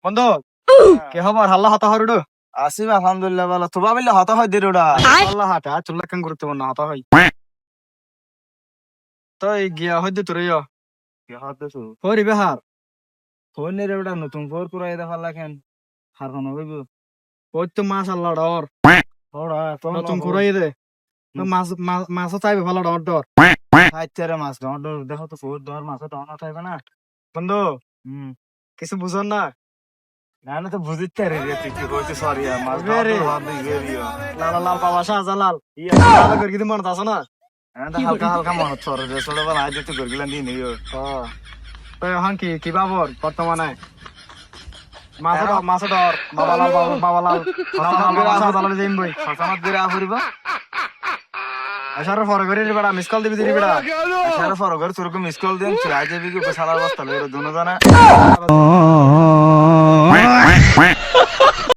বন্ধু কি খবর হাল্লা হতা হরুডু আসিম আলহামদুলিল্লাহ ভালো তোবা বললে হতা হয় দিরুডা হাল্লা হাটা চুল্লা কেন গুরুত্বপূর্ণ হতা হয় তো এই গিয়া হইতে তোর কি হতেছো হরি বেহার ফোনের ওটা নতুন ফোর কুরাই দেখা লাগেন হার কোন হইব ওই তো মাছ আল্লাহ ডর ওরা নতুন ঘুরাই দে তো মাছও চাইবে ভালো ডর ডর হাইতারে মাছ ডর দেখো তো ফোর ডর মাছ ডর না থাকবে না বন্ধু হুম কিছু বুঝন না না না তো বুঝিতে রে তুই কি কইতে সরি মাছ বুঝবে রে। ডর ভাব দিয়ে গেলিও লাল লাল বাবা শাহজালাল লাল করে কিন্তু মনে আছে না হালকা হালকা মনে ছড় রে ছোট বেলা আজ তুই গরগিলান দিয়ে নিও তো এখন কি বাবর বর্তমানে মাছ ডর বাবা লাল শাহজালাল যাইম বই সকামাত করে আফরিবা আসার পরে করে বেড়া মিস কল দিবি দিবি বেড়া আসার পর ঘর তোরকে মিস কল দেন চলে যাবি কি সালার বস্তা লইরো দুনো জানা